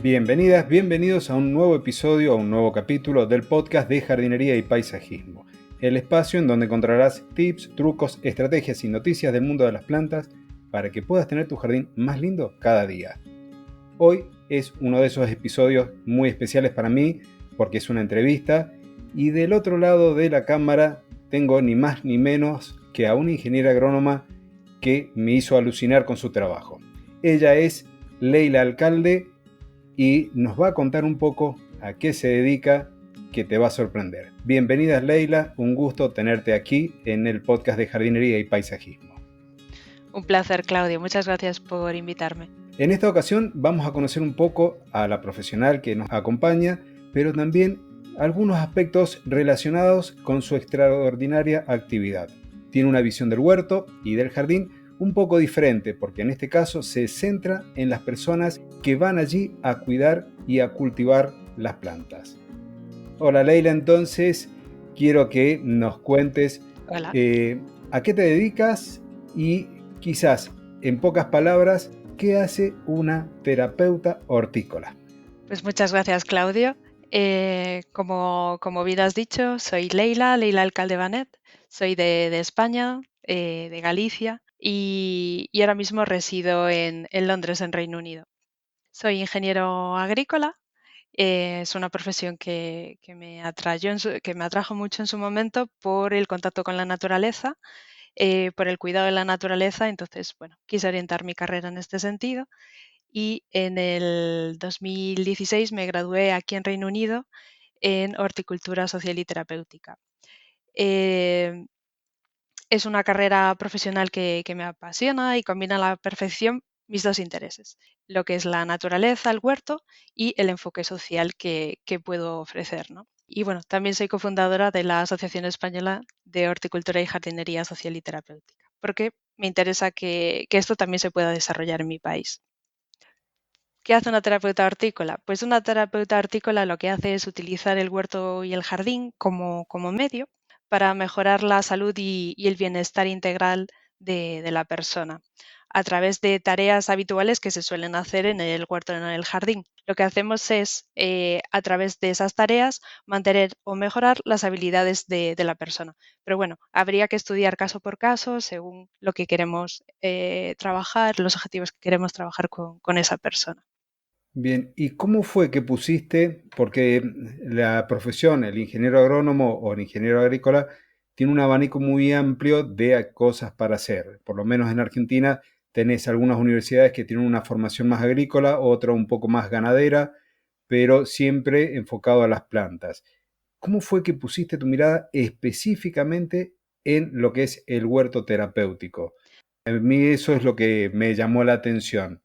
Bienvenidas, bienvenidos a un nuevo episodio, a un nuevo capítulo del podcast de jardinería y paisajismo, el espacio en donde encontrarás tips, trucos, estrategias y noticias del mundo de las plantas para que puedas tener tu jardín más lindo cada día. Hoy es uno de esos episodios muy especiales para mí porque es una entrevista y del otro lado de la cámara tengo ni más ni menos que a una ingeniera agrónoma que me hizo alucinar con su trabajo. Ella es Leila Alcalde y nos va a contar un poco a qué se dedica, que te va a sorprender. Bienvenida Leila, un gusto tenerte aquí en el podcast de jardinería y paisajismo. Un placer, Claudio. Muchas gracias por invitarme. En esta ocasión vamos a conocer un poco a la profesional que nos acompaña, pero también algunos aspectos relacionados con su extraordinaria actividad. Tiene una visión del huerto y del jardín un poco diferente, porque en este caso se centra en las personas que van allí a cuidar y a cultivar las plantas. Hola Leila, entonces quiero que nos cuentes Hola. a qué te dedicas y quizás en pocas palabras, ¿qué hace una terapeuta hortícola? Pues muchas gracias, Claudio. Como bien has dicho, soy Leila Alcalde Banet. Soy de España, de Galicia, y ahora mismo resido en Londres, en Reino Unido. Soy ingeniero agrícola. Es una profesión que me atrajo mucho en su momento por el contacto con la naturaleza, por el cuidado de la naturaleza. Entonces, bueno, quise orientar mi carrera en este sentido. Y en el 2016 me gradué aquí en Reino Unido en horticultura social y terapéutica. Eh, es una carrera profesional que me apasiona y combina a la perfección mis dos intereses, lo que es la naturaleza, el huerto y el enfoque social que puedo ofrecer, ¿no? Y bueno, también soy cofundadora de la Asociación Española de Horticultura y Jardinería Social y Terapéutica, porque me interesa que esto también se pueda desarrollar en mi país. ¿Qué hace una terapeuta hortícola? Pues una terapeuta hortícola lo que hace es utilizar el huerto y el jardín como medio para mejorar la salud y el bienestar integral de la persona a través de tareas habituales que se suelen hacer en el huerto o en el jardín. Lo que hacemos es, a través de esas tareas, mantener o mejorar las habilidades de la persona. Pero bueno, habría que estudiar caso por caso según lo que queremos trabajar, los objetivos que queremos trabajar con esa persona. Bien, ¿y cómo fue que pusiste, porque la profesión, el ingeniero agrónomo o el ingeniero agrícola, tiene un abanico muy amplio de cosas para hacer? Por lo menos en Argentina tenés algunas universidades que tienen una formación más agrícola, otra un poco más ganadera, pero siempre enfocado a las plantas. ¿Cómo fue que pusiste tu mirada específicamente en lo que es el huerto terapéutico? A mí eso es lo que me llamó la atención,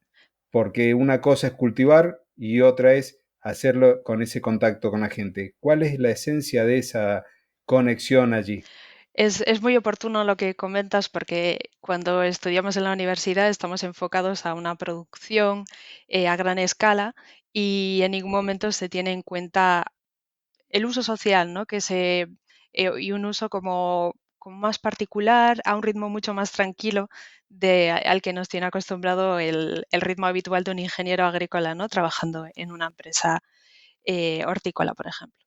porque una cosa es cultivar y otra es hacerlo con ese contacto con la gente. ¿Cuál es la esencia de esa conexión allí? Es muy oportuno lo que comentas porque cuando estudiamos en la universidad estamos enfocados a una producción a gran escala y en ningún momento se tiene en cuenta el uso social, ¿no? Y un uso como más particular, a un ritmo mucho más tranquilo al que nos tiene acostumbrado el ritmo habitual de un ingeniero agrícola, ¿no? Trabajando en una empresa hortícola, por ejemplo.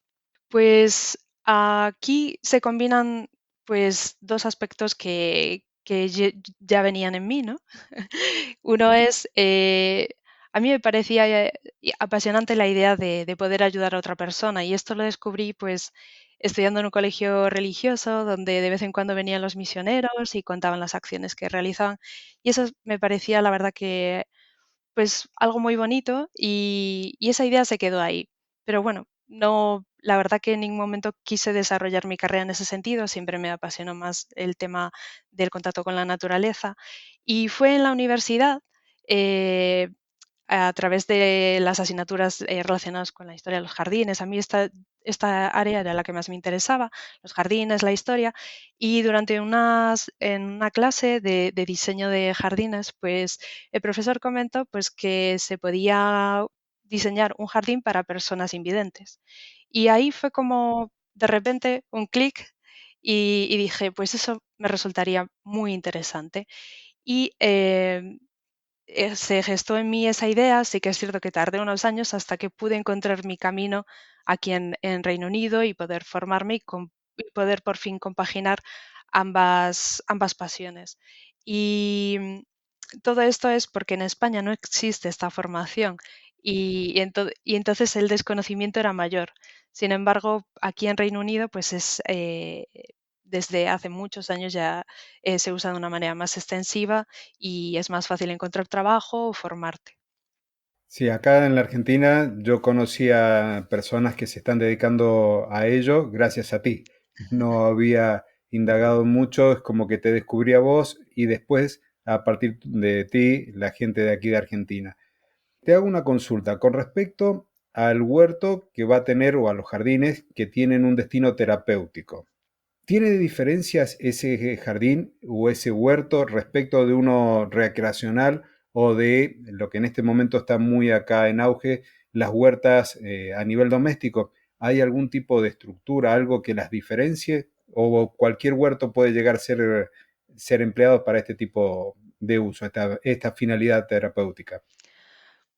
Pues aquí se combinan pues dos aspectos que ya venían en mí, ¿no? Uno es, a mí me parecía apasionante la idea de poder ayudar a otra persona y esto lo descubrí pues estudiando en un colegio religioso donde de vez en cuando venían los misioneros y contaban las acciones que realizaban y eso me parecía la verdad que pues algo muy bonito y esa idea se quedó ahí. Pero bueno, no, la verdad que en ningún momento quise desarrollar mi carrera en ese sentido, siempre me apasionó más el tema del contacto con la naturaleza. Y fue en la universidad, eh, a través de las asignaturas relacionadas con la historia de los jardines. A mí esta área era la que más me interesaba, los jardines, la historia, y durante en una clase de diseño de jardines, pues el profesor comentó pues, que se podía diseñar un jardín para personas invidentes. Y ahí fue como de repente un clic y dije, pues eso me resultaría muy interesante. Y se gestó en mí esa idea. Sí que es cierto que tardé unos años hasta que pude encontrar mi camino aquí en Reino Unido y poder formarme y poder por fin compaginar ambas pasiones. Y todo esto es porque en España no existe esta formación y entonces el desconocimiento era mayor. Sin embargo, aquí en Reino Unido, pues desde hace muchos años ya se usa de una manera más extensiva y es más fácil encontrar trabajo o formarte. Sí, acá en la Argentina yo conocí a personas que se están dedicando a ello gracias a ti. No había indagado mucho, es como que te descubrí a vos y después, a partir de ti, la gente de aquí de Argentina. Te hago una consulta con respecto al huerto que va a tener o a los jardines que tienen un destino terapéutico. ¿Tiene diferencias ese jardín o ese huerto respecto de uno recreacional o de lo que en este momento está muy acá en auge, las huertas a nivel doméstico? ¿Hay algún tipo de estructura, algo que las diferencie? ¿O cualquier huerto puede llegar a ser empleado para este tipo de uso, esta finalidad terapéutica?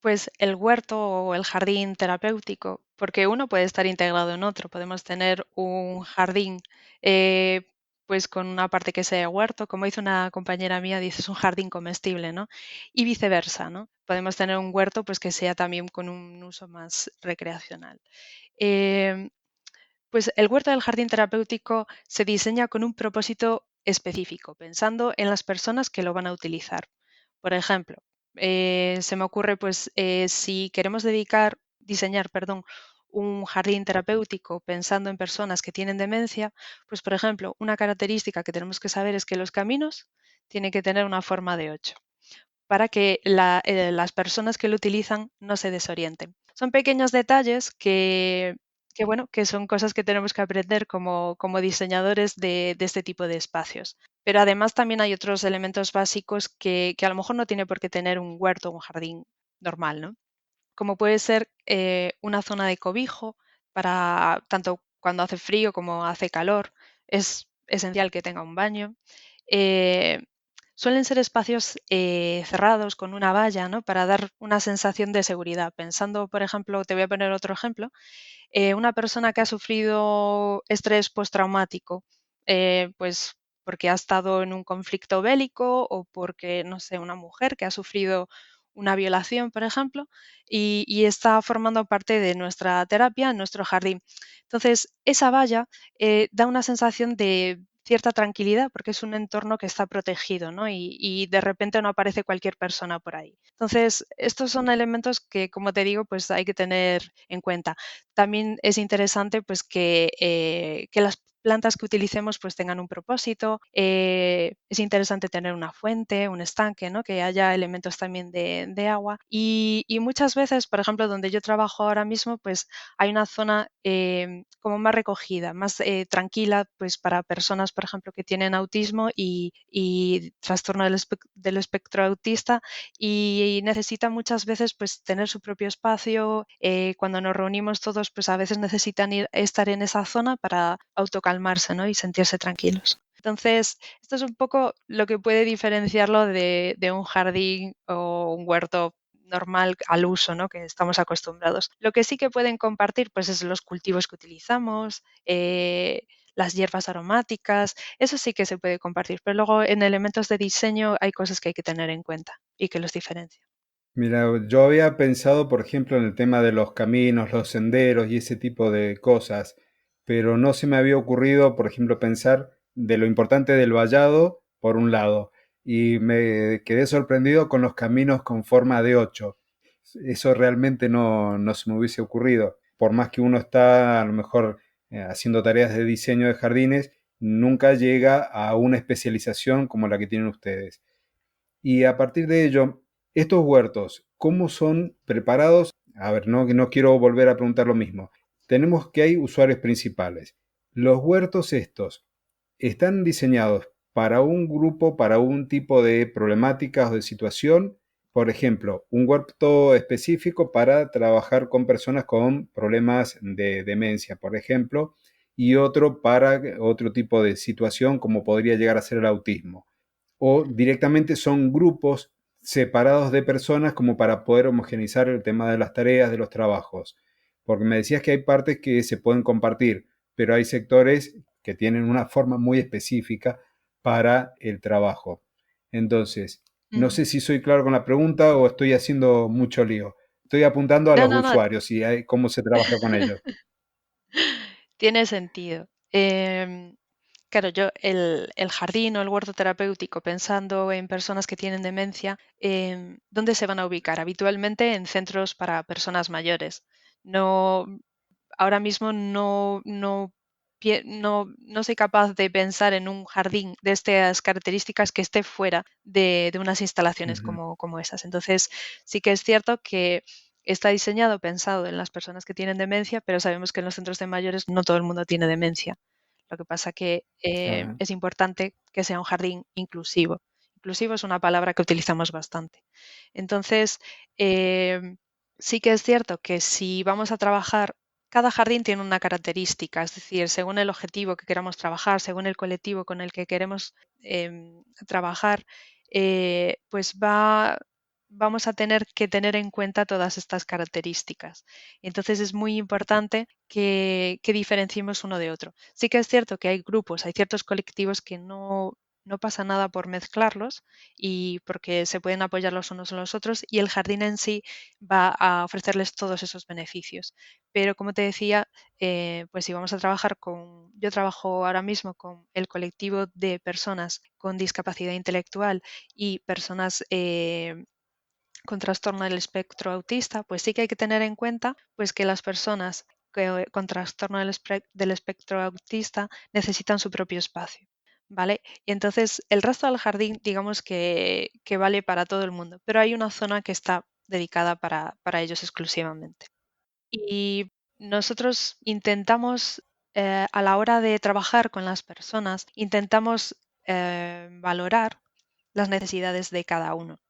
Pues el huerto o el jardín terapéutico, porque uno puede estar integrado en otro. Podemos tener un jardín, eh, pues con una parte que sea huerto, como hizo una compañera mía, dice, es un jardín comestible, ¿no? Y viceversa, ¿no? Podemos tener un huerto, pues que sea también con un uso más recreacional. Em, pues el huerto del jardín terapéutico se diseña con un propósito específico, pensando en las personas que lo van a utilizar. Por ejemplo, se me ocurre, pues, si queremos diseñar, perdón, un jardín terapéutico pensando en personas que tienen demencia, pues, por ejemplo, una característica que tenemos que saber es que los caminos tienen que tener una forma de 8 para que las personas que lo utilizan no se desorienten. Son pequeños detalles bueno, que son cosas que tenemos que aprender como diseñadores de este tipo de espacios. Pero además también hay otros elementos básicos que a lo mejor no tiene por qué tener un huerto o un jardín normal, ¿no? Como puede ser una zona de cobijo para tanto cuando hace frío como hace calor. Es esencial que tenga un baño. Eh, Suelen ser espacios cerrados con una valla, ¿no? Para dar una sensación de seguridad. Pensando, por ejemplo, te voy a poner otro ejemplo, una persona que ha sufrido estrés postraumático, pues porque ha estado en un conflicto bélico o porque, no sé, una mujer que ha sufrido una violación, por ejemplo, y está formando parte de nuestra terapia en nuestro jardín. Entonces, esa valla da una sensación de cierta tranquilidad porque es un entorno que está protegido, ¿no? Y de repente no aparece cualquier persona por ahí. Entonces, estos son elementos que, como te digo, pues hay que tener en cuenta. También es interesante, pues, que las plantas que utilicemos, pues, tengan un propósito. Es interesante tener una fuente, un estanque, ¿no? Que haya elementos también de agua. Y muchas veces, por ejemplo, donde yo trabajo ahora mismo, pues, hay una zona, como más recogida, más, tranquila, pues, para personas, por ejemplo, que tienen autismo y trastorno del espectro autista, y necesitan muchas veces pues tener su propio espacio. Cuando nos reunimos todos, pues a veces necesitan estar en esa zona para autocalmarse, ¿no? Y sentirse tranquilos. Entonces, esto es un poco lo que puede diferenciarlo de un jardín o un huerto normal al uso, ¿no? Que estamos acostumbrados. Lo que sí que pueden compartir, pues es los cultivos que utilizamos, las hierbas aromáticas, eso sí que se puede compartir, pero luego en elementos de diseño hay cosas que hay que tener en cuenta y que los diferencia. Mira, yo había pensado, por ejemplo, en el tema de los caminos, los senderos y ese tipo de cosas, pero no se me había ocurrido, por ejemplo, pensar de lo importante del vallado, por un lado, y me quedé sorprendido con los caminos con forma de 8. Eso realmente no se me hubiese ocurrido. Por más que uno está a lo mejor haciendo tareas de diseño de jardines, nunca llega a una especialización como la que tienen ustedes. Y a partir de ello, estos huertos, ¿cómo son preparados? A ver, no quiero volver a preguntar lo mismo. Tenemos que hay usuarios principales. Los huertos estos están diseñados para un grupo, para un tipo de problemáticas o de situación. Por ejemplo, un huerto específico para trabajar con personas con problemas de demencia, por ejemplo, y otro para otro tipo de situación como podría llegar a ser el autismo o directamente son grupos separados de personas como para poder homogeneizar el tema de las tareas, de los trabajos. Porque me decías que hay partes que se pueden compartir, pero hay sectores que tienen una forma muy específica para el trabajo. Entonces, no Ujú. sé si soy claro con la pregunta o estoy haciendo mucho lío. Estoy apuntando a No, los no, no, usuarios y a cómo se trabaja con ellos. tiene sentido. Claro, yo el jardín o el huerto terapéutico, pensando en personas que tienen demencia, ¿dónde se van a ubicar? Habitualmente en centros para personas mayores. No, ahora mismo no soy capaz de pensar en un jardín de estas características que esté fuera de unas instalaciones Ujú. como esas. Entonces, sí que es cierto que está diseñado, pensado en las personas que tienen demencia, pero sabemos que en los centros de mayores no todo el mundo tiene demencia. Lo que pasa que Ajá. es importante que sea un jardín inclusivo. Inclusivo es una palabra que utilizamos bastante. Entonces, sí que es cierto que si vamos a trabajar, cada jardín tiene una característica, es decir, según el objetivo que queramos trabajar, según el colectivo con el que queremos trabajar, pues vamos a tener que tener en cuenta todas estas características. Entonces es muy importante que diferenciemos uno de otro. Sí que es cierto que hay grupos, hay ciertos colectivos que no pasa nada por mezclarlos y porque se pueden apoyar los unos en los otros y el jardín en sí va a ofrecerles todos esos beneficios. Pero como te decía, pues si vamos a trabajar yo trabajo ahora mismo con el colectivo de personas con discapacidad intelectual y personas con trastorno del espectro autista, pues sí que hay que tener en cuenta pues que las personas con trastorno del espectro autista necesitan su propio espacio. ¿Vale? Y entonces el resto del jardín, digamos que vale para todo el mundo, pero hay una zona que está dedicada para ellos exclusivamente. Y nosotros intentamos, a la hora de trabajar con las personas, intentamos valorar las necesidades de cada uno.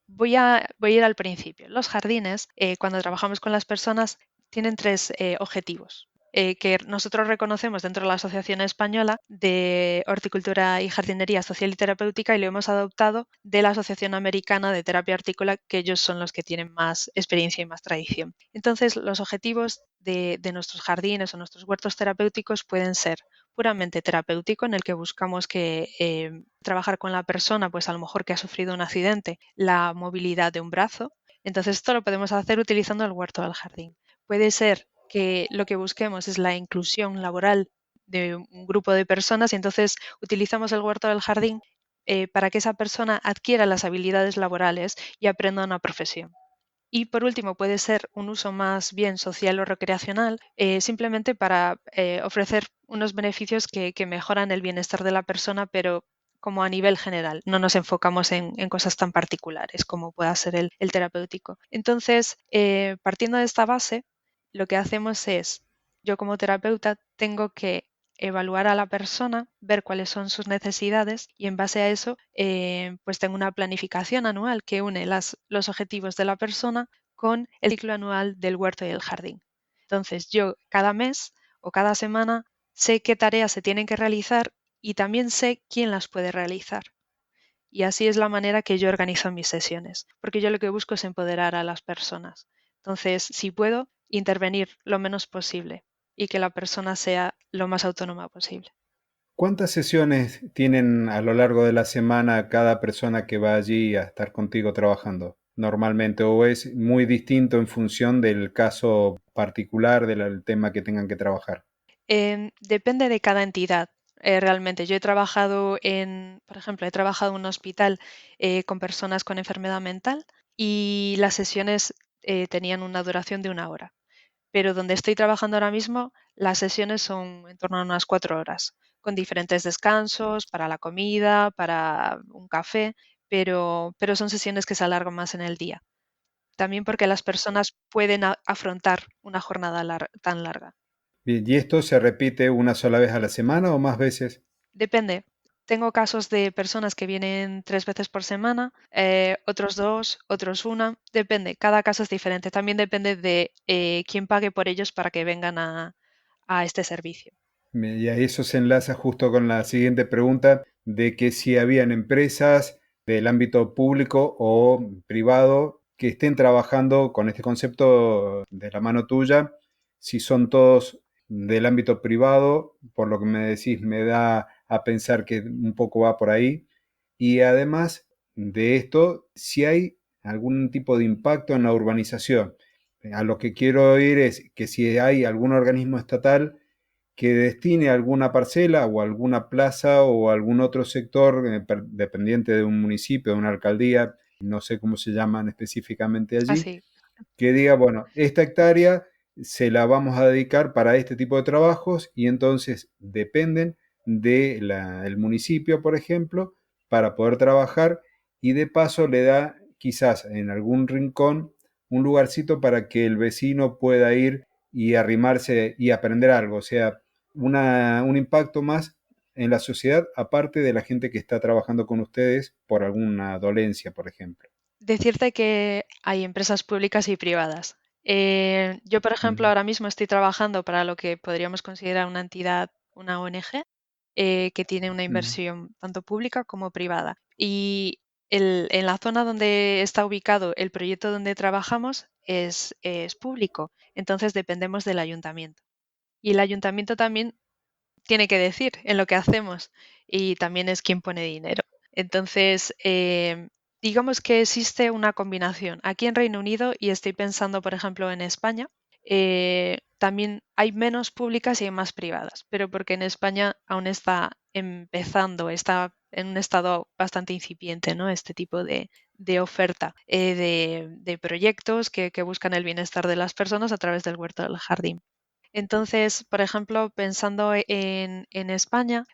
Voy a ir al principio. Los jardines, cuando trabajamos con las personas, tienen tres objetivos que nosotros reconocemos dentro de la Asociación Española de Horticultura y Jardinería Social y Terapéutica y lo hemos adoptado de la Asociación Americana de Terapia Hortícola, que ellos son los que tienen más experiencia y más tradición. Entonces, los objetivos de nuestros jardines o nuestros huertos terapéuticos pueden ser puramente terapéutico, en el que buscamos que trabajar con la persona, pues a lo mejor que ha sufrido un accidente, la movilidad de un brazo. Entonces, esto lo podemos hacer utilizando el huerto del jardín. Puede ser que lo que busquemos es la inclusión laboral de un grupo de personas y entonces utilizamos el huerto del jardín para que esa persona adquiera las habilidades laborales y aprenda una profesión. Y por último, puede ser un uso más bien social o recreacional, simplemente para ofrecer unos beneficios que mejoran el bienestar de la persona, pero como a nivel general. No nos enfocamos en cosas tan particulares como pueda ser el terapéutico. Entonces, partiendo de esta base, lo que hacemos es, yo como terapeuta tengo que evaluar a la persona, ver cuáles son sus necesidades y en base a eso, pues tengo una planificación anual que une los objetivos de la persona con el ciclo anual del huerto y el jardín. Entonces, yo cada mes o cada semana sé qué tareas se tienen que realizar y también sé quién las puede realizar. Y así es la manera que yo organizo mis sesiones, porque yo lo que busco es empoderar a las personas. Entonces, si puedo, intervenir lo menos posible y que la persona sea lo más autónoma posible. ¿Cuántas sesiones tienen a lo largo de la semana cada persona que va allí a estar contigo trabajando normalmente? ¿O es muy distinto en función del caso particular del tema que tengan que trabajar? Depende de cada entidad. Realmente, yo he trabajado por ejemplo, he trabajado en un hospital con personas con enfermedad mental y las sesiones tenían una duración de 1 hora. Pero donde estoy trabajando ahora mismo, las sesiones son en torno a unas 4 horas, con diferentes descansos para la comida, para un café, pero son sesiones que se alargan más en el día. También porque las personas pueden afrontar una jornada tan larga. Bien, ¿y esto se repite una sola vez a la semana o más veces? Depende. Tengo casos de personas que vienen 3 veces por semana, otros dos, otros una. Depende, cada caso es diferente. También depende de quién pague por ellos para que vengan a este servicio. Y a eso se enlaza justo con la siguiente pregunta de que si habían empresas del ámbito público o privado que estén trabajando con este concepto de la mano tuya. Si son todos del ámbito privado, por lo que me decís, me da a pensar que un poco va por ahí. Y además de esto, si hay algún tipo de impacto en la urbanización. A lo que quiero oír es que si hay algún organismo estatal que destine alguna parcela o alguna plaza o algún otro sector dependiente de un municipio, de una alcaldía, no sé cómo se llaman específicamente allí, Así. que diga, bueno, esta hectárea se la vamos a dedicar para este tipo de trabajos y entonces dependen del municipio, por ejemplo, para poder trabajar y de paso le da quizás en algún rincón un lugarcito para que el vecino pueda ir y arrimarse y aprender algo, o sea, un impacto más en la sociedad aparte de la gente que está trabajando con ustedes por alguna dolencia, por ejemplo. Decirte que hay empresas públicas y privadas. Yo, por ejemplo, Mm, ahora mismo estoy trabajando para lo que podríamos considerar una entidad, una ONG, que tiene una mm. inversión tanto pública como privada. Y en la zona donde está ubicado el proyecto donde trabajamos es público, entonces dependemos del ayuntamiento. Y el ayuntamiento también tiene que decir en lo que hacemos y también es quien pone dinero. Entonces, digamos que existe una combinación. Aquí en Reino Unido, y estoy pensando, por ejemplo, en España, también hay menos públicas y hay más privadas, pero porque en España aún está empezando, está en un estado bastante incipiente, ¿no? Este tipo de oferta de proyectos que buscan el bienestar de las personas a través del huerto del jardín. Entonces, por ejemplo, pensando en España,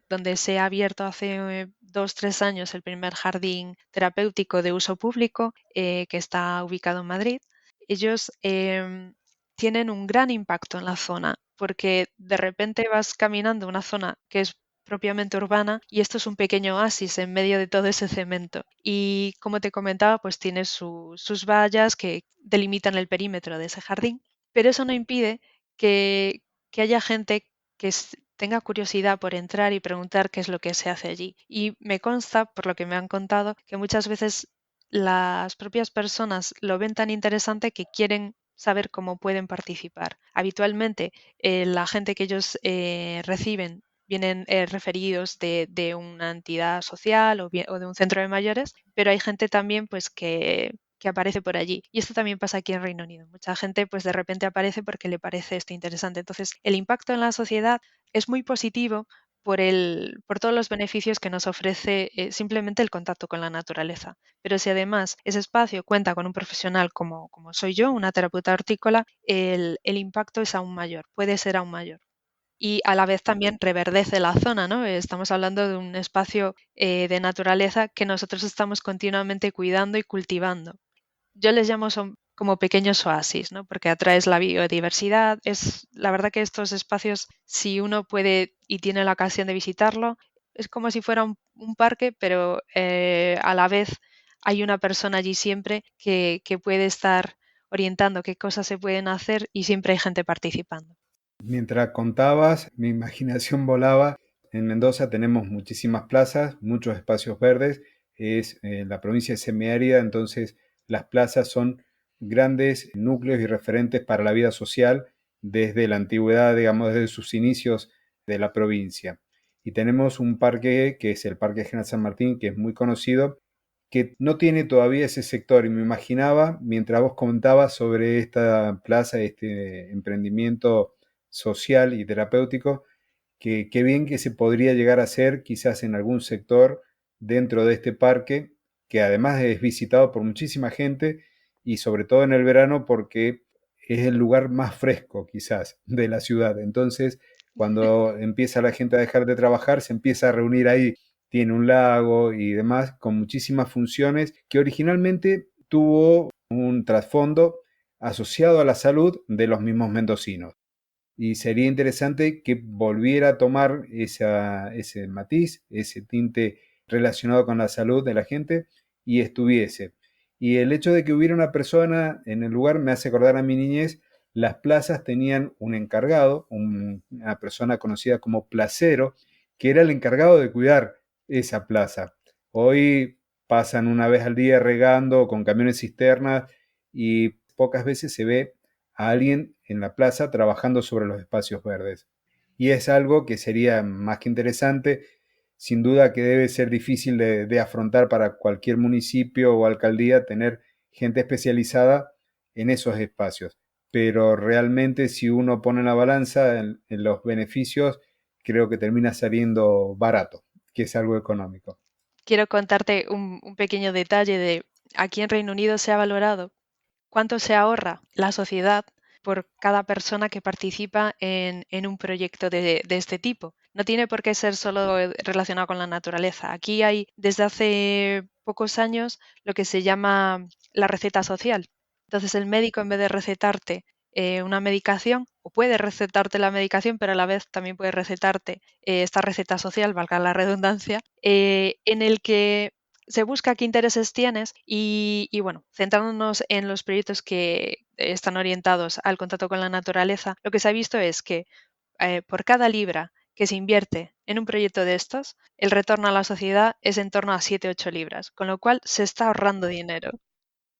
donde se ha abierto hace 2, 3 años el primer jardín terapéutico de uso público, que está ubicado en Madrid, ellos tienen un gran impacto en la zona, porque de repente vas caminando una zona que es propiamente urbana y esto es un pequeño oasis en medio de todo ese cemento. Y como te comentaba, pues tiene sus vallas que delimitan el perímetro de ese jardín, pero eso no impide que haya gente que tenga curiosidad por entrar y preguntar qué es lo que se hace allí. Y me consta, por lo que me han contado, que muchas veces las propias personas lo ven tan interesante que quieren saber cómo pueden participar. Habitualmente, la gente que ellos reciben vienen referidos de una entidad social o de un centro de mayores, pero hay gente también pues que aparece por allí. Y esto también pasa aquí en Reino Unido. Mucha gente pues de repente aparece porque le parece esto interesante. Entonces, el impacto en la sociedad es muy positivo por todos los beneficios que nos ofrece simplemente el contacto con la naturaleza. Pero si además ese espacio cuenta con un profesional como soy yo, una terapeuta hortícola, el impacto es aún mayor, puede ser aún mayor. Y a la vez también reverdece la zona, ¿no? Estamos hablando de un espacio de naturaleza que nosotros estamos continuamente cuidando y cultivando. Yo les llamo son como pequeños oasis, ¿no? Porque atraes la biodiversidad. La verdad que estos espacios, si uno puede y tiene la ocasión de visitarlo, es como si fuera un parque, pero a la vez hay una persona allí siempre que puede estar orientando qué cosas se pueden hacer y siempre hay gente participando. Mientras contabas, mi imaginación volaba. En Mendoza tenemos muchísimas plazas, muchos espacios verdes. Es la provincia es semiárida, entonces las plazas son grandes núcleos y referentes para la vida social desde la antigüedad, digamos, desde sus inicios de la provincia. Y tenemos un parque que es el Parque General San Martín, que es muy conocido, que no tiene todavía ese sector. Y me imaginaba, mientras vos contabas sobre esta plaza, este emprendimiento social y terapéutico, que qué bien que se podría llegar a hacer quizás en algún sector dentro de este parque, que además es visitado por muchísima gente y sobre todo en el verano porque es el lugar más fresco quizás de la ciudad. Entonces, cuando empieza la gente a dejar de trabajar, se empieza a reunir ahí. Tiene un lago y demás con muchísimas funciones que originalmente tuvo un trasfondo asociado a la salud de los mismos mendocinos y sería interesante que volviera a tomar ese matiz, ese tinte relacionado con la salud de la gente y estuviese. Y el hecho de que hubiera una persona en el lugar me hace acordar a mi niñez, las plazas tenían un encargado, una persona conocida como placero, que era el encargado de cuidar esa plaza. Hoy pasan una vez al día regando con camiones cisternas y pocas veces se ve a alguien en la plaza trabajando sobre los espacios verdes. Y es algo que sería más que interesante, sin duda que debe ser difícil de afrontar para cualquier municipio o alcaldía tener gente especializada en esos espacios. Pero realmente si uno pone la balanza en los beneficios, creo que termina saliendo barato, que es algo económico. Quiero contarte un pequeño detalle de aquí en Reino Unido se ha valorado cuánto se ahorra la sociedad por cada persona que participa en un proyecto de este tipo. No tiene por qué ser solo relacionado con la naturaleza. Aquí hay desde hace pocos años lo que se llama la receta social. Entonces el médico, en vez de recetarte una medicación, o puede recetarte la medicación, pero a la vez también puede recetarte esta receta social, valga la redundancia, en el que se busca qué intereses tienes y bueno, centrándonos en los proyectos que están orientados al contacto con la naturaleza, lo que se ha visto es que por cada libra que se invierte en un proyecto de estos, el retorno a la sociedad es en torno a 7-8 libras, con lo cual se está ahorrando dinero.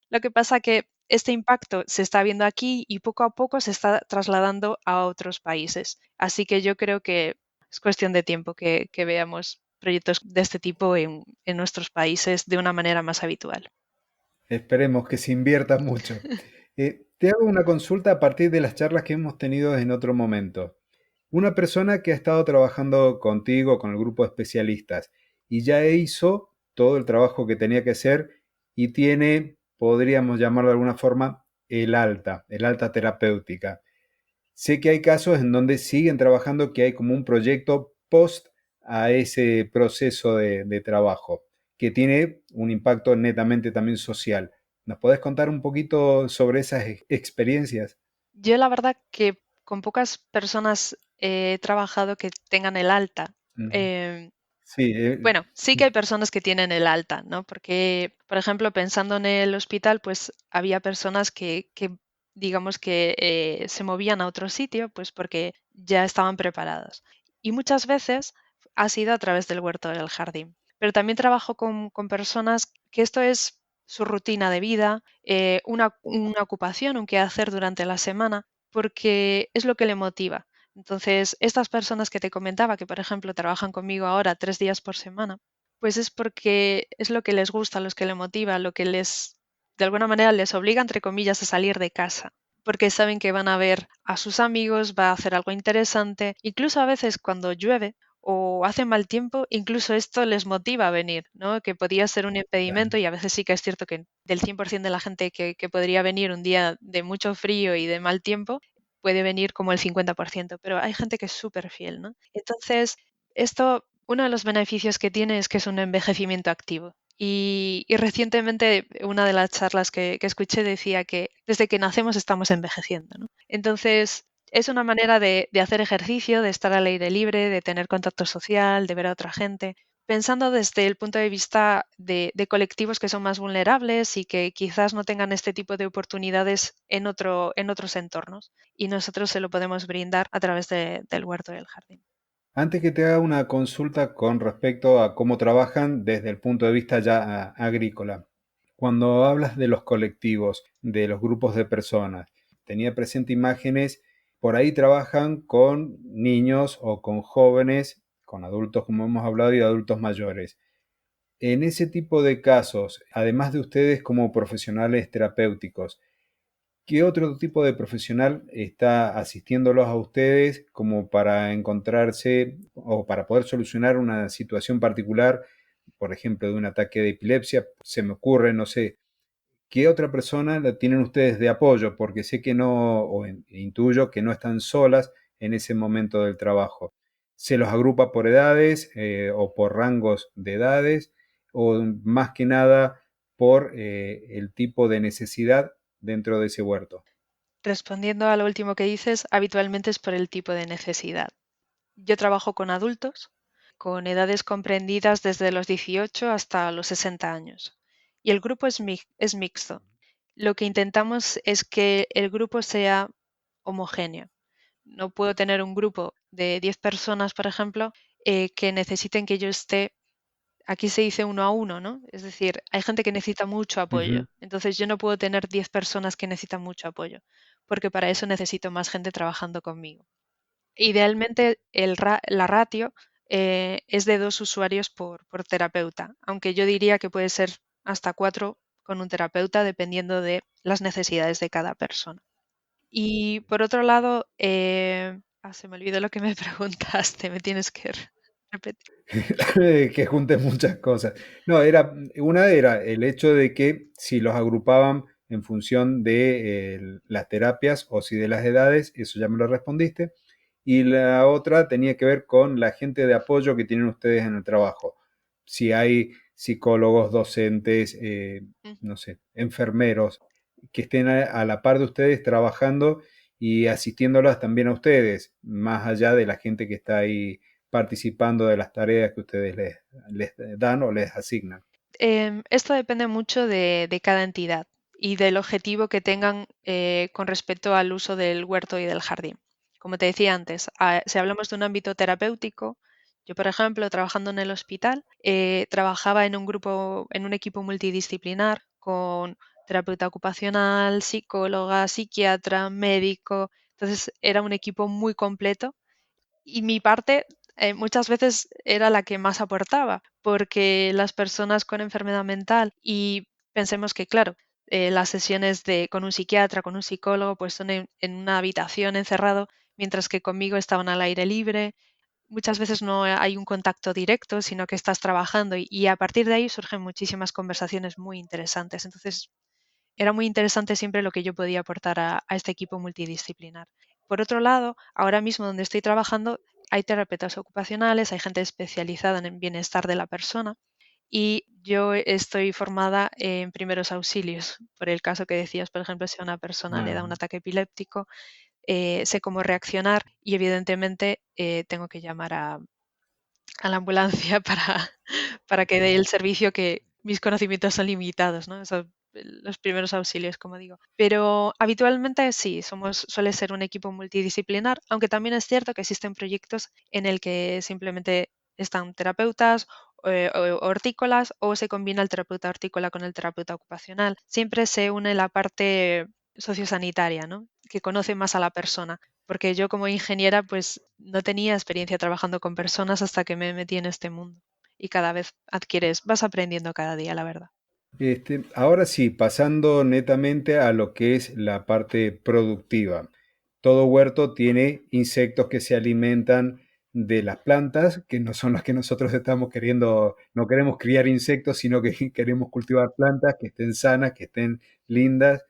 Lo que pasa que este impacto se está viendo aquí y poco a poco se está trasladando a otros países. Así que yo creo que es cuestión de tiempo que veamos proyectos de este tipo en nuestros países de una manera más habitual. Esperemos que se invierta mucho. Te hago una consulta a partir de las charlas que hemos tenido en otro momento. Una persona que ha estado trabajando contigo, con el grupo de especialistas, y ya hizo todo el trabajo que tenía que hacer y tiene, podríamos llamarlo de alguna forma, el alta terapéutica. Sé que hay casos en donde siguen trabajando, que hay como un proyecto post a ese proceso de trabajo, que tiene un impacto netamente también social. ¿Nos podés contar un poquito sobre esas experiencias? Yo la verdad que con pocas personas he trabajado que tengan el alta. Ujú. Em, Sí, bueno, sí que hay personas que tienen el alta, ¿no? Porque, por ejemplo, pensando en el hospital, pues había personas que digamos que se movían a otro sitio, pues porque ya estaban preparadas. Y muchas veces ha sido a través del huerto del jardín. Pero también trabajo con personas que esto es su rutina de vida, una ocupación, un quehacer durante la semana, porque es lo que le motiva. Entonces, estas personas que te comentaba, que por ejemplo trabajan conmigo ahora 3 días por semana, pues es porque es lo que les gusta, lo que les motiva, lo que les, de alguna manera, les obliga, entre comillas, a salir de casa. Porque saben que van a ver a sus amigos, va a hacer algo interesante. Incluso a veces cuando llueve o hace mal tiempo, incluso esto les motiva a venir, ¿no? Que podía ser un impedimento y a veces sí que es cierto que del 100% de la gente que podría venir un día de mucho frío y de mal tiempo, puede venir como el 50%, pero hay gente que es súper fiel, ¿no? Entonces, esto, uno de los beneficios que tiene es que es un envejecimiento activo. Y recientemente una de las charlas que escuché decía que desde que nacemos estamos envejeciendo, ¿no? Entonces, es una manera de hacer ejercicio, de estar al aire libre, de tener contacto social, de ver a otra gente, pensando desde el punto de vista de colectivos que son más vulnerables y que quizás no tengan este tipo de oportunidades en otros entornos. Y nosotros se lo podemos brindar a través del huerto del jardín. antes que te haga una consulta con respecto a cómo trabajan desde el punto de vista ya agrícola. Cuando hablas de los colectivos, de los grupos de personas, tenía presente imágenes, por ahí trabajan con niños o con jóvenes, con adultos como hemos hablado y adultos mayores. En ese tipo de casos, además de ustedes como profesionales terapéuticos, ¿qué otro tipo de profesional está asistiéndolos a ustedes como para encontrarse o para poder solucionar una situación particular, por ejemplo, de un ataque de epilepsia? Se me ocurre, no sé, ¿qué otra persona la tienen ustedes de apoyo? Porque sé que no, intuyo que no están solas en ese momento del trabajo. ¿Se los agrupa por edades o por rangos de edades o más que nada por el tipo de necesidad dentro de ese huerto? Respondiendo a lo último que dices, habitualmente es por el tipo de necesidad. Yo trabajo con adultos, con edades comprendidas desde los 18 hasta los 60 años. Y el grupo es mixto. Lo que intentamos es que el grupo sea homogéneo. No puedo tener un grupo de 10 personas, por ejemplo, que necesiten que yo esté aquí se dice uno a uno, ¿no? Es decir, hay gente que necesita mucho apoyo. Ujú. Entonces yo no puedo tener 10 personas que necesitan mucho apoyo, porque para eso necesito más gente trabajando conmigo. Idealmente, la ratio es de 2 usuarios por terapeuta, aunque yo diría que puede ser hasta 4 con un terapeuta, dependiendo de las necesidades de cada persona. Y por otro lado, se me olvidó lo que me preguntaste, me tienes que repetir. Que junten muchas cosas. No, una era el hecho de que si los agrupaban en función de las terapias o si de las edades, eso ya me lo respondiste. Y la otra tenía que ver con la gente de apoyo que tienen ustedes en el trabajo. Si hay psicólogos, docentes, Ujú. no sé, enfermeros que estén a la par de ustedes trabajando y asistiéndolas también a ustedes, más allá de la gente que está ahí participando de las tareas que ustedes les dan o les asignan. Esto depende mucho de cada entidad y del objetivo que tengan con respecto al uso del huerto y del jardín. Como te decía antes, si hablamos de un ámbito terapéutico, yo, por ejemplo, trabajando en el hospital, trabajaba en un grupo, en un equipo multidisciplinar con terapeuta ocupacional, psicóloga, psiquiatra, médico. Entonces, era un equipo muy completo y mi parte muchas veces era la que más aportaba, porque las personas con enfermedad mental y pensemos que, claro, las sesiones con un psiquiatra, con un psicólogo, pues son en una habitación encerrado, mientras que conmigo estaban al aire libre. Muchas veces no hay un contacto directo, sino que estás trabajando y a partir de ahí surgen muchísimas conversaciones muy interesantes. Entonces, era muy interesante siempre lo que yo podía aportar a este equipo multidisciplinar. Por otro lado, ahora mismo donde estoy trabajando hay terapeutas ocupacionales, hay gente especializada en el bienestar de la persona y yo estoy formada en primeros auxilios. Por el caso que decías, por ejemplo, si a una persona le da un Ah, ataque epiléptico, sé cómo reaccionar y evidentemente tengo que llamar a la ambulancia para que dé el servicio, que mis conocimientos son limitados, ¿no? Los primeros auxilios, como digo. Pero habitualmente sí, suele ser un equipo multidisciplinar, aunque también es cierto que existen proyectos en el que simplemente están terapeutas o hortícolas o se combina el terapeuta hortícola con el terapeuta ocupacional. Siempre se une la parte sociosanitaria, ¿no? Que conoce más a la persona, porque yo como ingeniera pues no tenía experiencia trabajando con personas hasta que me metí en este mundo y cada vez vas aprendiendo cada día, la verdad. ahora sí, pasando netamente a lo que es la parte productiva. Todo huerto tiene insectos que se alimentan de las plantas, que no son las que nosotros estamos queriendo, no queremos criar insectos, sino que queremos cultivar plantas que estén sanas, que estén lindas.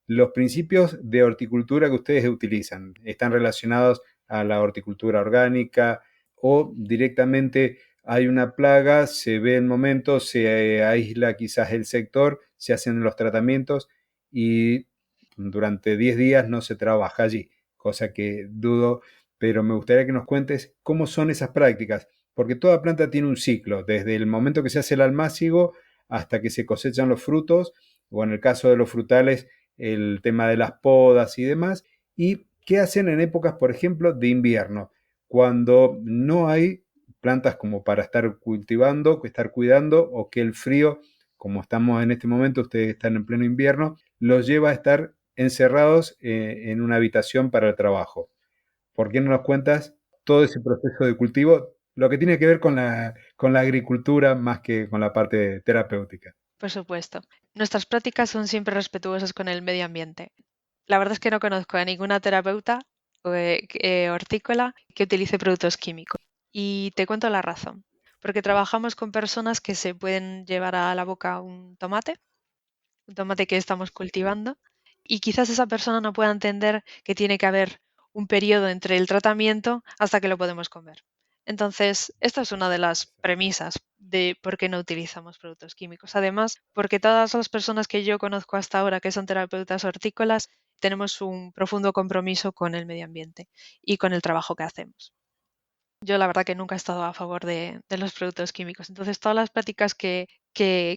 Los principios de horticultura que ustedes utilizan están relacionados a la horticultura orgánica o directamente hay una plaga, se ve el momento, se aísla quizás el sector, se hacen los tratamientos y durante 10 días no se trabaja allí, cosa que dudo, pero me gustaría que nos cuentes cómo son esas prácticas, porque toda planta tiene un ciclo, desde el momento que se hace el almácigo hasta que se cosechan los frutos, o en el caso de los frutales, el tema de las podas y demás, y qué hacen en épocas, por ejemplo, de invierno, cuando no hay plantas como para estar cultivando, estar cuidando, o que el frío, como estamos en este momento, ustedes están en pleno invierno, los lleva a estar encerrados en una habitación para el trabajo. ¿Por qué no nos cuentas todo ese proceso de cultivo, lo que tiene que ver con la agricultura más que con la parte terapéutica? Por supuesto. Nuestras prácticas son siempre respetuosas con el medio ambiente. La verdad es que no conozco a ninguna terapeuta hortícola que utilice productos químicos. Y te cuento la razón. Porque trabajamos con personas que se pueden llevar a la boca un tomate que estamos cultivando, y quizás esa persona no pueda entender que tiene que haber un periodo entre el tratamiento hasta que lo podemos comer. Entonces, esta es una de las premisas de por qué no utilizamos productos químicos. Además, porque todas las personas que yo conozco hasta ahora que son terapeutas hortícolas tenemos un profundo compromiso con el medio ambiente y con el trabajo que hacemos. Yo la verdad que nunca he estado a favor de los productos químicos. Entonces, todas las prácticas que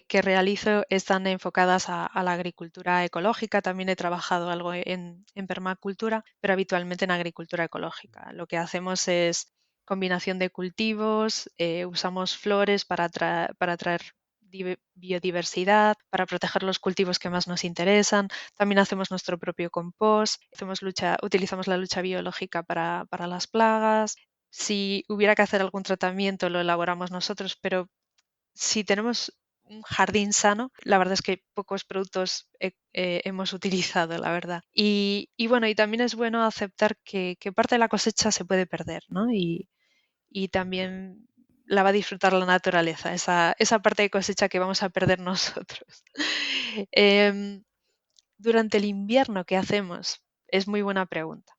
realizo están enfocadas a la agricultura ecológica. También he trabajado algo en permacultura, pero habitualmente en agricultura ecológica. Lo que hacemos es combinación de cultivos, usamos flores para atraer biodiversidad, para proteger los cultivos que más nos interesan. También hacemos nuestro propio compost, utilizamos la lucha biológica para las plagas. Si hubiera que hacer algún tratamiento, lo elaboramos nosotros, pero si tenemos un jardín sano, la verdad es que pocos productos hemos utilizado, la verdad. Y bueno, y también es bueno aceptar que parte de la cosecha se puede perder, ¿no? Y también la va a disfrutar la naturaleza, esa parte de cosecha que vamos a perder nosotros. Em, Durante el invierno, ¿qué hacemos? Es muy buena pregunta.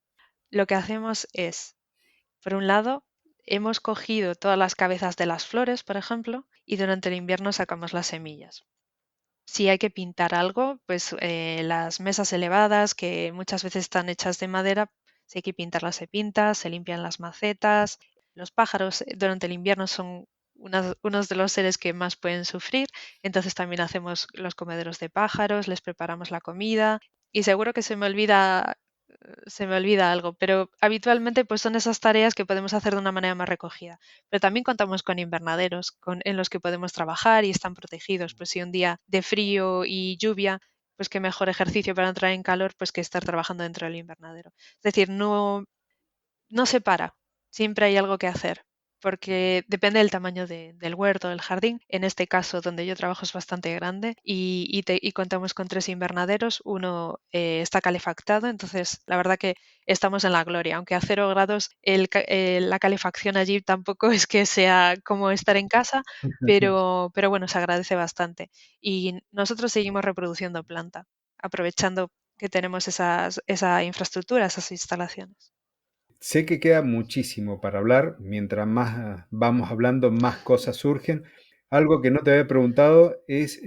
Lo que hacemos es, por un lado, hemos cogido todas las cabezas de las flores, por ejemplo, y durante el invierno sacamos las semillas. Si hay que pintar algo, pues las mesas elevadas, que muchas veces están hechas de madera, si hay que pintarlas se pinta, se limpian las macetas. Los pájaros durante el invierno son unos de los seres que más pueden sufrir, entonces también hacemos los comederos de pájaros, les preparamos la comida y seguro que se me olvida algo, pero habitualmente pues son esas tareas que podemos hacer de una manera más recogida. Pero también contamos con invernaderos en los que podemos trabajar y están protegidos. Pues si un día de frío y lluvia, pues qué mejor ejercicio para entrar en calor pues que estar trabajando dentro del invernadero. Es decir, no se para, siempre hay algo que hacer, porque depende del tamaño del huerto, del jardín. En este caso, donde yo trabajo es bastante grande y contamos con 3 invernaderos. Uno está calefactado, entonces la verdad que estamos en la gloria. Aunque a 0 grados la calefacción allí tampoco es que sea como estar en casa, pero bueno, se agradece bastante. Y nosotros seguimos reproduciendo planta, aprovechando que tenemos esa infraestructura, esas instalaciones. Sé que queda muchísimo para hablar, mientras más vamos hablando, más cosas surgen. Algo que no te había preguntado es,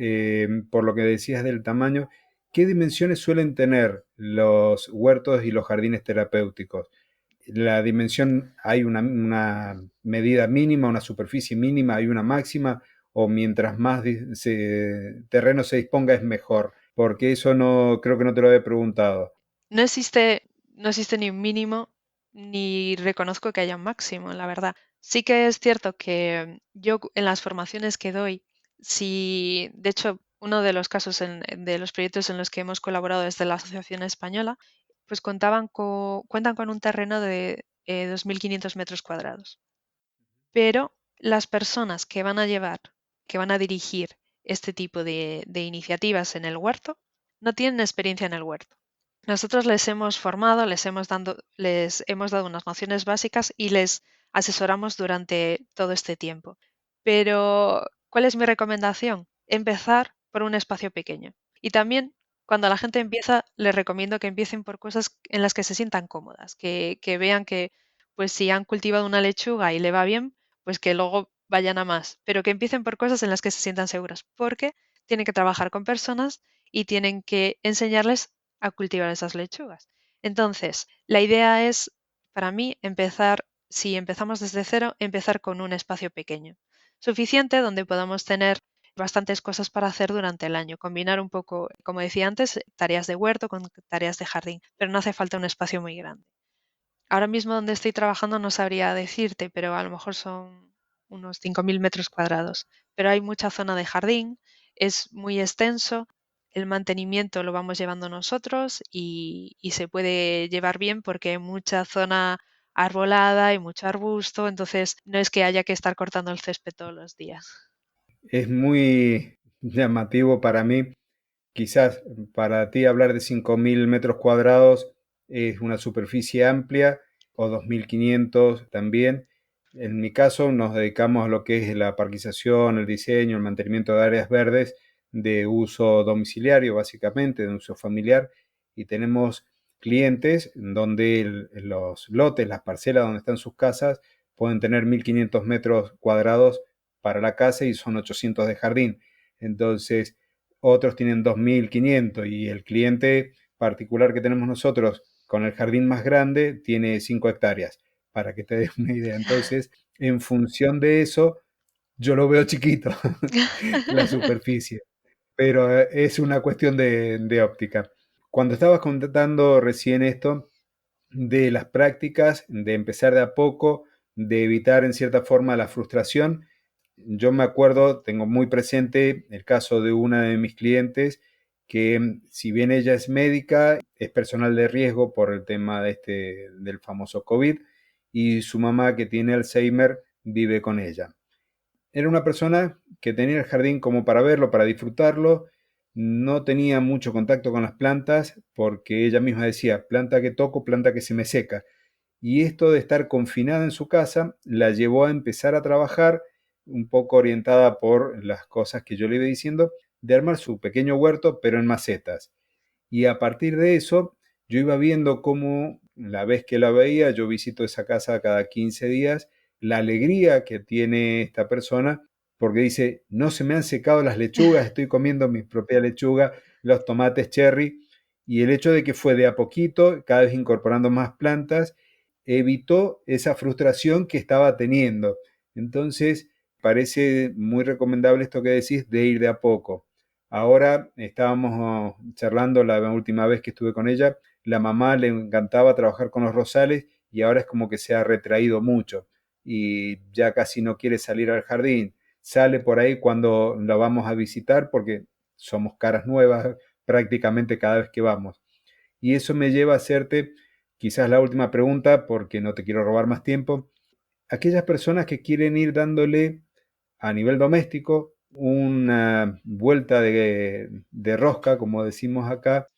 por lo que decías del tamaño, ¿qué dimensiones suelen tener los huertos y los jardines terapéuticos? La dimensión, ¿hay una medida mínima, una superficie mínima, hay una máxima? ¿O mientras más terreno se disponga es mejor? Porque eso no, creo que no te lo había preguntado. No existe, no existe ni un mínimo, ni reconozco que haya un máximo, la verdad. Sí que es cierto que yo en las formaciones que doy, si, de hecho, uno de los casos de los proyectos en los que hemos colaborado desde la Asociación Española, pues cuentan con un terreno de 2.500 metros cuadrados. Pero las personas que van a dirigir este tipo de iniciativas en el huerto, no tienen experiencia en el huerto. Nosotros les hemos formado, les hemos dado unas nociones básicas y les asesoramos durante todo este tiempo. Pero, ¿cuál es mi recomendación? Empezar por un espacio pequeño. Y también, cuando la gente empieza, les recomiendo que empiecen por cosas en las que se sientan cómodas, que vean que, pues si han cultivado una lechuga y le va bien, pues que luego vayan a más, pero que empiecen por cosas en las que se sientan seguras, porque tienen que trabajar con personas y tienen que enseñarles a cultivar esas lechugas. Entonces, la idea es, para mí, si empezamos desde cero, empezar con un espacio pequeño, suficiente donde podamos tener bastantes cosas para hacer durante el año, combinar un poco, como decía antes, tareas de huerto con tareas de jardín, pero no hace falta un espacio muy grande. Ahora mismo donde estoy trabajando no sabría decirte, pero a lo mejor son unos 5.000 metros cuadrados. Pero hay mucha zona de jardín, es muy extenso, el mantenimiento lo vamos llevando nosotros y se puede llevar bien porque hay mucha zona arbolada y mucho arbusto, entonces no es que haya que estar cortando el césped todos los días. Es muy llamativo para mí. Quizás para ti hablar de 5.000 metros cuadrados es una superficie amplia o 2.500 también. En mi caso nos dedicamos a lo que es la parquización, el diseño, el mantenimiento de áreas verdes de uso domiciliario, básicamente, de uso familiar, y tenemos clientes donde los lotes, las parcelas donde están sus casas, pueden tener 1.500 metros cuadrados para la casa y son 800 de jardín. Entonces, otros tienen 2.500 y el cliente particular que tenemos nosotros con el jardín más grande tiene 5 hectáreas, para que te des una idea. Entonces, en función de eso, yo lo veo chiquito, la superficie, pero es una cuestión de óptica. Cuando estabas contando recién esto de las prácticas, de empezar de a poco, de evitar en cierta forma la frustración. Yo me acuerdo, tengo muy presente el caso de una de mis clientes que si bien ella es médica, es personal de riesgo por el tema del famoso COVID y su mamá que tiene Alzheimer vive con ella. Era una persona que tenía el jardín como para verlo, para disfrutarlo, no tenía mucho contacto con las plantas porque ella misma decía, planta que toco, planta que se me seca. Y esto de estar confinada en su casa la llevó a empezar a trabajar, un poco orientada por las cosas que yo le iba diciendo, de armar su pequeño huerto, pero en macetas. Y a partir de eso, yo iba viendo cómo la vez que la veía, yo visito esa casa cada 15 días, la alegría que tiene esta persona, porque dice, no se me han secado las lechugas, estoy comiendo mi propia lechuga, los tomates cherry, y el hecho de que fue de a poquito, cada vez incorporando más plantas, evitó esa frustración que estaba teniendo. Entonces, parece muy recomendable esto que decís de ir de a poco. Ahora estábamos charlando la última vez que estuve con ella, la mamá le encantaba trabajar con los rosales y ahora es como que se ha retraído mucho y ya casi no quiere salir al jardín. Sale por ahí cuando la vamos a visitar porque somos caras nuevas prácticamente cada vez que vamos. Y eso me lleva a hacerte quizás la última pregunta porque no te quiero robar más tiempo. Aquellas personas que quieren ir dándole a nivel doméstico una vuelta de rosca, como decimos acá,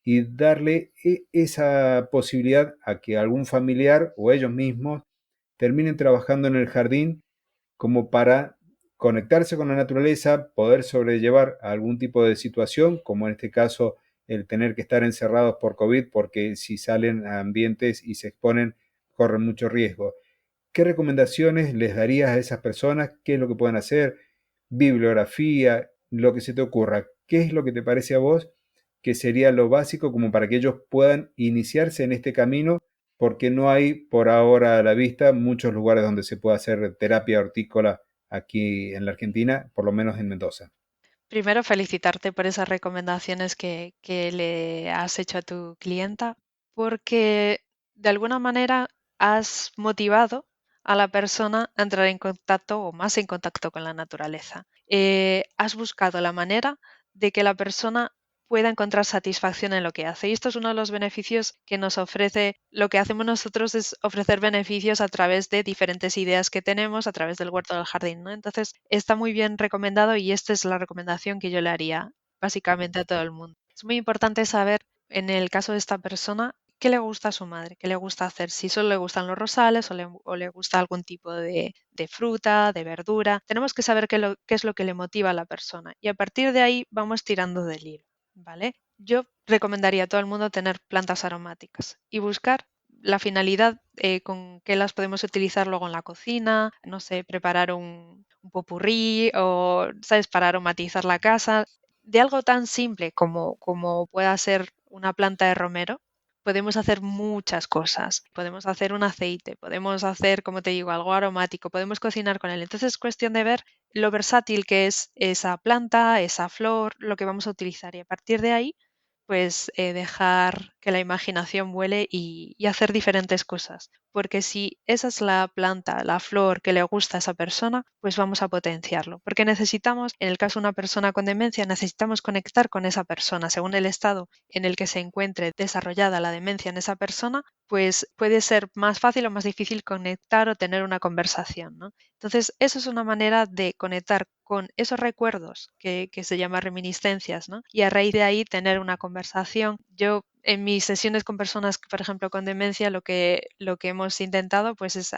y darle esa posibilidad a que algún familiar o ellos mismos terminen trabajando en el jardín como para conectarse con la naturaleza, poder sobrellevar algún tipo de situación, como en este caso el tener que estar encerrados por COVID, porque si salen a ambientes y se exponen, corren mucho riesgo. ¿Qué recomendaciones les darías a esas personas? ¿Qué es lo que pueden hacer? Bibliografía, lo que se te ocurra. ¿Qué es lo que te parece a vos que sería lo básico como para que ellos puedan iniciarse en este camino? Porque no hay por ahora a la vista muchos lugares donde se pueda hacer terapia hortícola aquí en la Argentina, por lo menos en Mendoza. Primero, felicitarte por esas recomendaciones que le has hecho a tu clienta, porque de alguna manera has motivado a la persona a entrar en contacto o más en contacto con la naturaleza. Has buscado la manera de que la persona pueda encontrar satisfacción en lo que hace. Y esto es uno de los beneficios que nos ofrece. Lo que hacemos nosotros es ofrecer beneficios a través de diferentes ideas que tenemos, a través del huerto del jardín, ¿no? Entonces, está muy bien recomendado y esta es la recomendación que yo le haría básicamente a todo el mundo. Es muy importante saber, en el caso de esta persona, qué le gusta a su madre, qué le gusta hacer, si solo le gustan los rosales o le gusta algún tipo de fruta, de verdura. Tenemos que saber qué es lo que le motiva a la persona y a partir de ahí vamos tirando del hilo. ¿Vale? Yo recomendaría a todo el mundo tener plantas aromáticas y buscar la finalidad con que las podemos utilizar luego en la cocina, no sé, preparar un popurrí o, ¿sabes?, para aromatizar la casa. De algo tan simple como pueda ser una planta de romero, podemos hacer muchas cosas. Podemos hacer un aceite, podemos hacer, como te digo, algo aromático, podemos cocinar con él. Entonces es cuestión de ver lo versátil que es esa planta, esa flor, lo que vamos a utilizar y a partir de ahí, pues dejar que la imaginación vuele y hacer diferentes cosas. Porque si esa es la planta, la flor que le gusta a esa persona, pues vamos a potenciarlo. Porque necesitamos, en el caso de una persona con demencia, necesitamos conectar con esa persona. Según el estado en el que se encuentre desarrollada la demencia en esa persona, pues puede ser más fácil o más difícil conectar o tener una conversación, ¿no? Entonces, eso es una manera de conectar con esos recuerdos que se llama reminiscencias, ¿no? Y a raíz de ahí tener una conversación. Yo en mis sesiones con personas, por ejemplo, con demencia, lo que hemos intentado pues es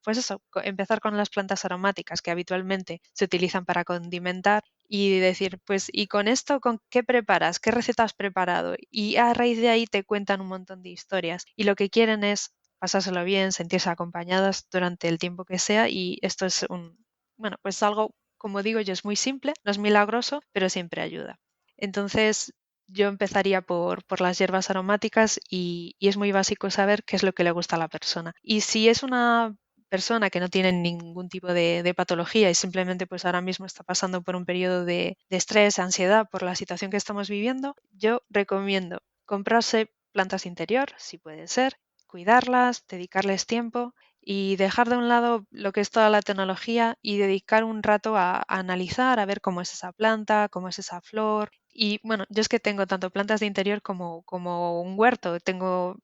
pues eso, empezar con las plantas aromáticas que habitualmente se utilizan para condimentar y decir, pues, ¿y con esto con qué preparas? ¿Qué receta has preparado? Y a raíz de ahí te cuentan un montón de historias y lo que quieren es pasárselo bien, sentirse acompañadas durante el tiempo que sea y esto es bueno, pues algo, como digo yo, es muy simple, no es milagroso, pero siempre ayuda. Entonces, yo empezaría por las hierbas aromáticas y es muy básico saber qué es lo que le gusta a la persona. Y si es una persona que no tiene ningún tipo de patología y simplemente pues ahora mismo está pasando por un periodo de estrés, ansiedad por la situación que estamos viviendo, yo recomiendo comprarse plantas de interior, si puede ser, cuidarlas, dedicarles tiempo y dejar de un lado lo que es toda la tecnología y dedicar un rato a analizar, a ver cómo es esa planta, cómo es esa flor. Y bueno, yo es que tengo tanto plantas de interior como un huerto.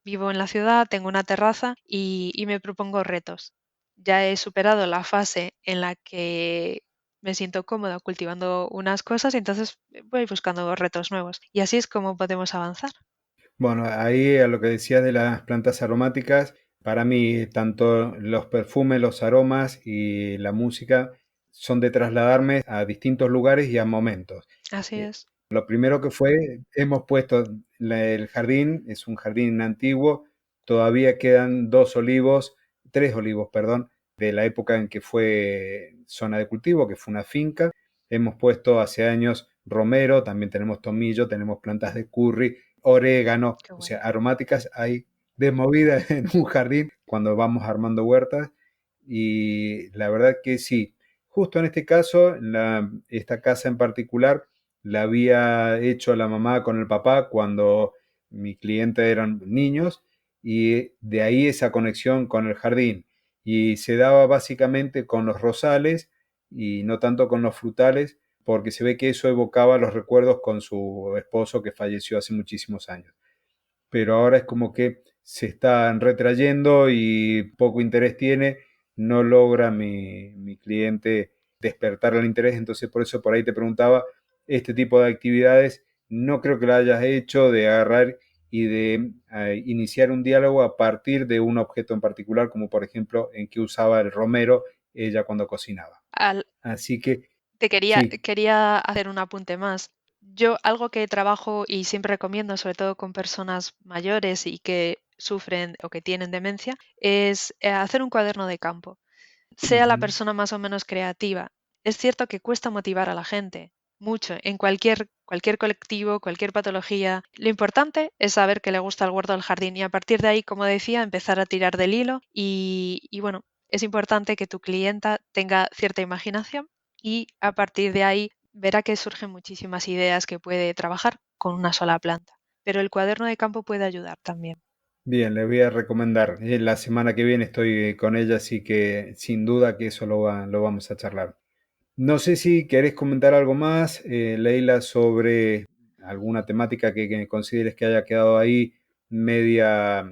Vivo en la ciudad, tengo una terraza y me propongo retos. Ya he superado la fase en la que me siento cómoda cultivando unas cosas y entonces voy buscando retos nuevos. Y así es como podemos avanzar. Bueno, ahí a lo que decías de las plantas aromáticas, para mí tanto los perfumes, los aromas y la música son de trasladarme a distintos lugares y a momentos. Así Eh, es. lo primero que fue, hemos puesto el jardín, es un jardín antiguo, todavía quedan tres olivos, perdón, de la época en que fue zona de cultivo, que fue una finca. Hemos puesto hace años romero, también tenemos tomillo, tenemos plantas de curry, orégano, Qué o sea, bueno. aromáticas hay de movida en un jardín cuando vamos armando huertas y la verdad que sí. Justo en este caso, esta casa en particular la había hecho la mamá con el papá cuando mi cliente eran niños y de ahí esa conexión con el jardín. Y se daba básicamente con los rosales y no tanto con los frutales, porque se ve que eso evocaba los recuerdos con su esposo que falleció hace muchísimos años. Pero ahora es como que se están retrayendo y poco interés tiene, no logra mi cliente despertar el interés, entonces por eso por ahí te preguntaba, este tipo de actividades no creo que la hayas hecho de agarrar y de iniciar un diálogo a partir de un objeto en particular, como por ejemplo en que usaba el romero ella cuando cocinaba. Al- Así que Te quería, sí. quería hacer un apunte más. Yo algo que trabajo y siempre recomiendo, sobre todo con personas mayores y que sufren o que tienen demencia, es hacer un cuaderno de campo. Sea la Ujú. persona más o menos creativa. Es cierto que cuesta motivar a la gente, mucho, en cualquier colectivo, cualquier patología. Lo importante es saber que le gusta el huerto del jardín y a partir de ahí, como decía, empezar a tirar del hilo y bueno, es importante que tu clienta tenga cierta imaginación y a partir de ahí verá que surgen muchísimas ideas que puede trabajar con una sola planta. Pero el cuaderno de campo puede ayudar también. Bien, le voy a recomendar. La semana que viene estoy con ella, así que sin duda que eso lo vamos a charlar. No sé si querés comentar algo más, Leila, sobre alguna temática que consideres que haya quedado ahí media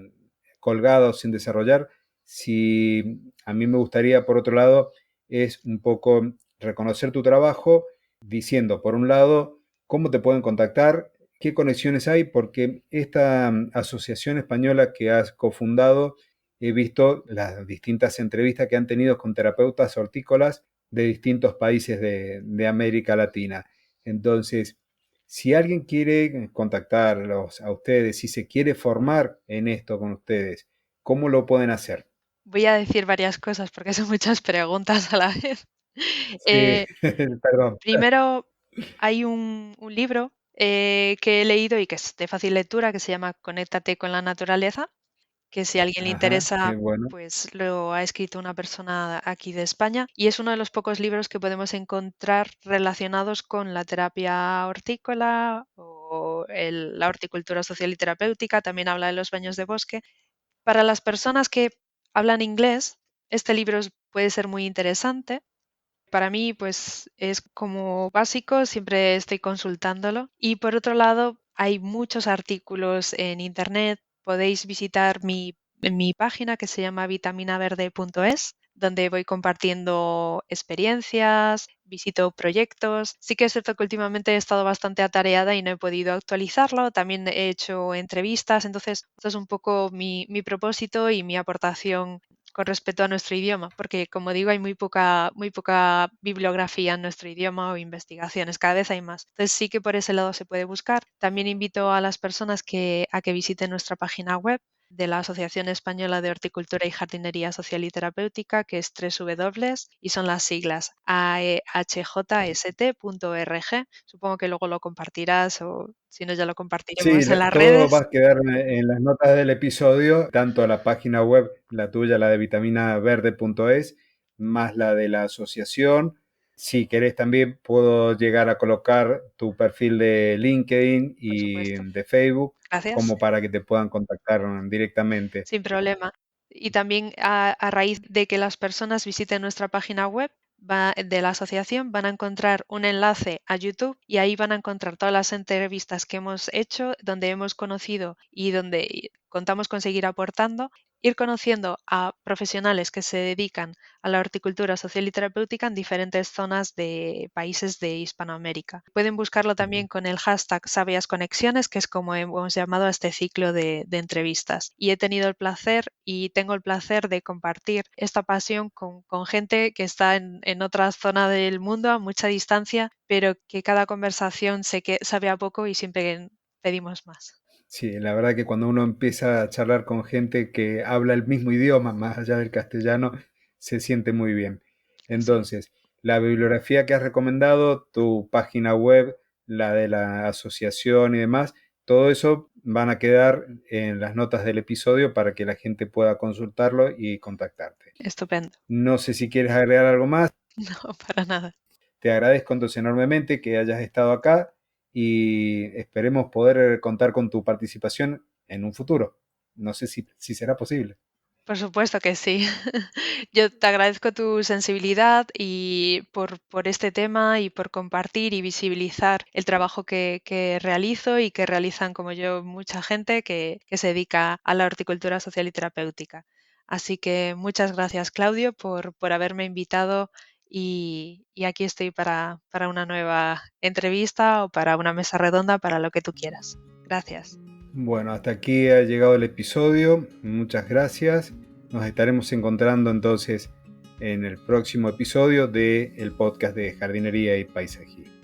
colgada o sin desarrollar. Si a mí me gustaría, por otro lado, es un poco reconocer tu trabajo diciendo, por un lado, cómo te pueden contactar, qué conexiones hay, porque esta asociación española que has cofundado, he visto las distintas entrevistas que han tenido con terapeutas hortícolas de distintos países de América Latina. Entonces, si alguien quiere contactarlos a ustedes, si se quiere formar en esto con ustedes, ¿cómo lo pueden hacer? Voy a decir varias cosas porque son muchas preguntas a la vez. Sí, Eh, perdón. Primero, hay un libro que he leído y que es de fácil lectura, que se llama Conéctate con la naturaleza, que si a alguien le Ajá, qué interesa, bueno. pues lo ha escrito una persona aquí de España y es uno de los pocos libros que podemos encontrar relacionados con la terapia hortícola o la horticultura social y terapéutica. También habla de los baños de bosque. Para las personas que hablan inglés, este libro puede ser muy interesante. Para mí, pues es como básico, siempre estoy consultándolo. Y por otro lado, hay muchos artículos en internet. Podéis visitar mi página que se llama vitaminaverde.es, donde voy compartiendo experiencias, visito proyectos. Sí que es cierto que últimamente he estado bastante atareada y no he podido actualizarlo. También he hecho entrevistas, entonces esto es un poco mi propósito y mi aportación con respecto a nuestro idioma, porque como digo, hay muy poca bibliografía en nuestro idioma o investigaciones, cada vez hay más. Entonces sí que por ese lado se puede buscar. También invito a las personas a que visiten nuestra página web de la Asociación Española de Horticultura y Jardinería Social y Terapéutica, que es 3W y son las siglas aehjst.org. Supongo que luego lo compartirás o si no ya lo Sí, compartiremos en las todo va redes. a quedar en las notas del episodio, tanto la página web, la tuya, la de vitaminaverde.es, más la de la asociación. Si querés también puedo llegar a colocar tu perfil de LinkedIn Por y supuesto. de Facebook Gracias. como para que te puedan contactar directamente. Sin problema. Y también a raíz de que las personas visiten nuestra página web de la asociación, van a encontrar un enlace a YouTube y ahí van a encontrar todas las entrevistas que hemos hecho, donde hemos conocido y donde contamos con seguir aportando, ir conociendo a profesionales que se dedican a la horticultura social y terapéutica en diferentes zonas de países de Hispanoamérica. Pueden buscarlo también con el hashtag Sabias Conexiones, que es como hemos llamado a este ciclo de entrevistas. Y he tenido el placer y tengo el placer de compartir esta pasión con gente que está en otra zona del mundo a mucha distancia, pero que cada conversación sabe a poco y siempre pedimos más. Sí, la verdad que cuando uno empieza a charlar con gente que habla el mismo idioma, más allá del castellano, se siente muy bien. Sí. Entonces, la bibliografía que has recomendado, tu página web, la de la asociación y demás, todo eso van a quedar en las notas del episodio para que la gente pueda consultarlo y contactarte. Estupendo. No sé si quieres agregar algo más. No, para nada. Te agradezco entonces enormemente que hayas estado acá y esperemos poder contar con tu participación en un futuro. No sé si será posible. Por supuesto que sí. Yo te agradezco tu sensibilidad y por este tema y por compartir y visibilizar el trabajo que realizo y que realizan como yo mucha gente que se dedica a la horticultura social y terapéutica. Así que muchas gracias, Claudio, por haberme invitado y aquí estoy para una nueva entrevista o para una mesa redonda, para lo que tú quieras. Gracias. Bueno, hasta aquí ha llegado el episodio. Muchas gracias. Nos estaremos encontrando entonces en el próximo episodio del podcast de jardinería y paisajismo.